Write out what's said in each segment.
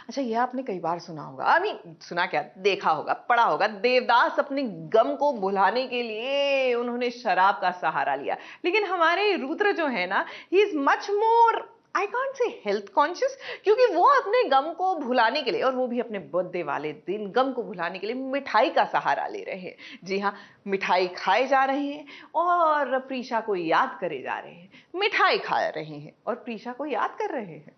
अच्छा, ये आपने कई बार सुना होगा, आई मीन सुना क्या, देखा होगा, पढ़ा होगा, देवदास अपने गम को भुलाने के लिए उन्होंने शराब का सहारा लिया। लेकिन हमारे रुद्र जो है ना, he is much more, I can't say health conscious, क्योंकि वो अपने गम को भुलाने के लिए, और वो भी अपने बर्थडे वाले दिन, गम को भुलाने के लिए मिठाई का सहारा ले रहे हैं। जी हाँ, मिठाई खाए जा रहे हैं और प्रीशा को याद करे जा रहे हैं, मिठाई खा रहे हैं और प्रीशा को याद कर रहे हैं।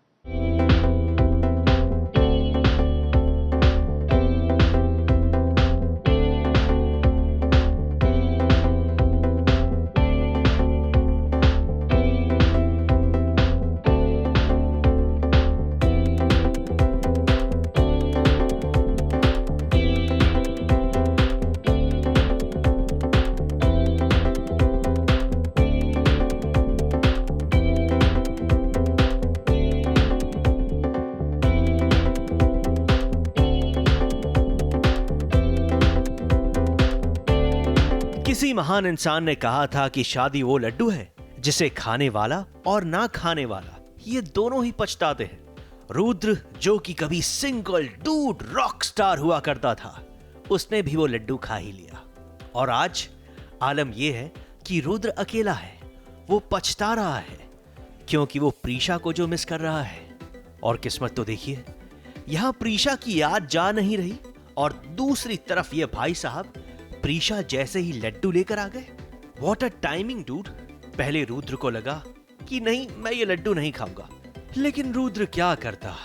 किसी महान इंसान ने कहा था कि शादी वो लड्डू है जिसे खाने वाला और ना खाने वाला ये दोनों ही पछताते हैं। रुद्र, जो कि कभी सिंगल डूड रॉक स्टार हुआ करता था, उसने भी वो लड्डू खा ही लिया। और आज आलम यह है कि रुद्र अकेला है, वो पछता रहा है क्योंकि वो प्रीशा को जो मिस कर रहा है। और किस्मत तो देखिए, यहां प्रीशा की याद जा नहीं रही और दूसरी तरफ ये भाई साहब प्रीशा जैसे ही लड्डू लेकर आ गए। What a timing dude. पहले रुद्र को लगा कि नहीं, मैं ये लड्डू नहीं खाऊंगा, लेकिन रुद्र क्या करता,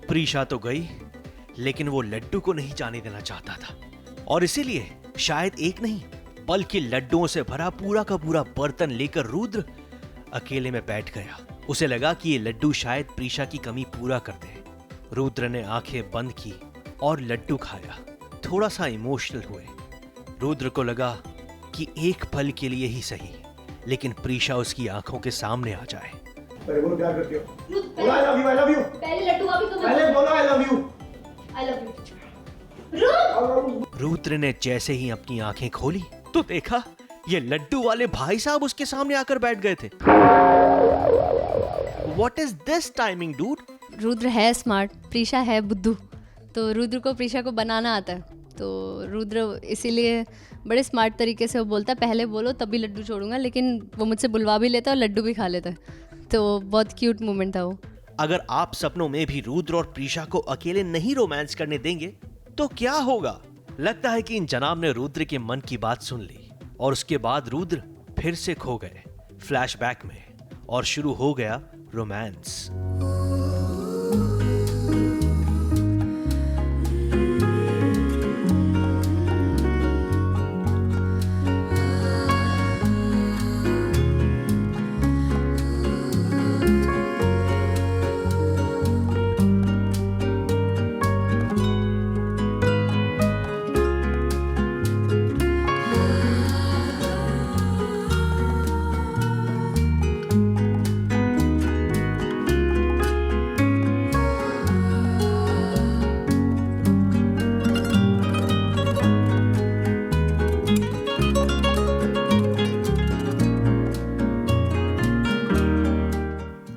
प्रीशा तो गई लेकिन वो लड्डू को नहीं जाने देना चाहता था। और इसीलिए शायद एक नहीं बल्कि लड्डुओं से भरा पूरा का पूरा बर्तन लेकर रुद्र अकेले में बैठ गया। उसे लगा कि ये लड्डू शायद प्रीशा की कमी पूरा कर दे। रुद्र ने आंखें बंद की और लड्डू खाया। थोड़ा सा इमोशनल हुए। रुद्र को लगा कि एक पल के लिए ही सही, लेकिन प्रीशा उसकी आंखों के सामने आ जाए। अरे बोलो, क्या करते हो? बोलो I love you, I love you। पहले लड्डू अभी तो पहले बोलो I love you। I love you। Rudra ने जैसे ही अपनी आंखें खोली तो देखा ये लड्डू वाले भाई साहब उसके सामने आकर बैठ गए थे। What is this timing, dude? Rudra है स्मार्ट, प्रीशा है बुद्धू, तो रुद्र को प्रीशा को बनाना आता है। तो रुद्र इसीलिए बड़े स्मार्ट तरीके से वो बोलता है पहले बोलो तभी लड्डू छोड़ूंगा, लेकिन वो मुझसे बुलवा भी लेता है और लड्डू भी खा लेता है। तो बहुत क्यूट मोमेंट था वो। अगर आप सपनों में भी रुद्र और प्रीशा को अकेले नहीं रोमांस करने देंगे तो क्या होगा? लगता है कि इन जनाब ने रुद्र के मन की बात सुन ली और उसके बाद रुद्र फिर से खो गए फ्लैशबैक में और शुरू हो गया रोमांस।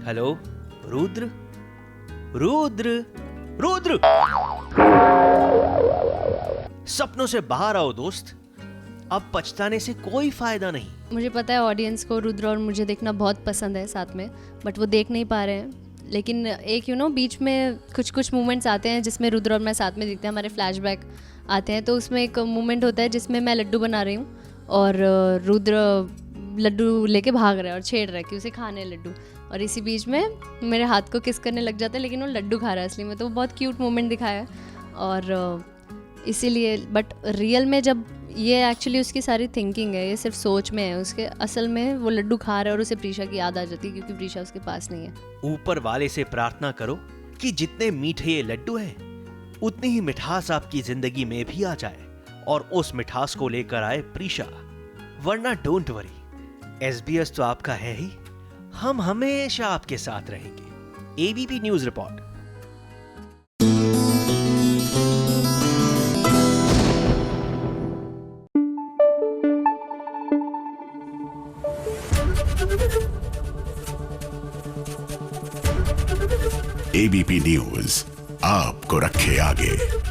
हेलो रुद्र, रुद्र, रुद्र, सपनों से बाहर आओ दोस्त, अब पछताने से कोई फायदा नहीं। मुझे पता है ऑडियंस को रुद्र और मुझे देखना बहुत पसंद है साथ में, बट वो देख नहीं पा रहे हैं। लेकिन एक बीच में कुछ कुछ मोमेंट्स आते हैं जिसमें रुद्र और मैं साथ में दिखते हैं, हमारे फ्लैशबैक आते हैं। तो उसमें एक मोमेंट होता है जिसमें मैं लड्डू बना रही हूँ और रुद्र लड्डू लेके भाग रहा है और छेड़ रहा है कि उसे खाने लड्डू, और इसी बीच में मेरे हाथ को किस करने लग जाता है, लेकिन वो लड्डू खा रहा है असली में। तो वो बहुत क्यूट मोमेंट दिखाया और इसीलिए, बट रियल में जब ये एक्चुअली उसकी सारी थिंकिंग है, ये सिर्फ सोच में है उसके, असल में वो लड्डू खा रहा है और उसे प्रीशा की याद आ जाती है क्योंकि प्रीशा उसके पास नहीं है। ऊपर वाले से प्रार्थना करो कि जितने मीठे ये लड्डू हैं उतनी ही मिठास आपकी जिंदगी में भी आ जाए और उस मिठास को लेकर आए प्रीशा। वरना डोंट वरी, SBS तो आपका है ही, हम हमेशा आपके साथ रहेंगे। ABP news report. ABP news आपको रखे आगे।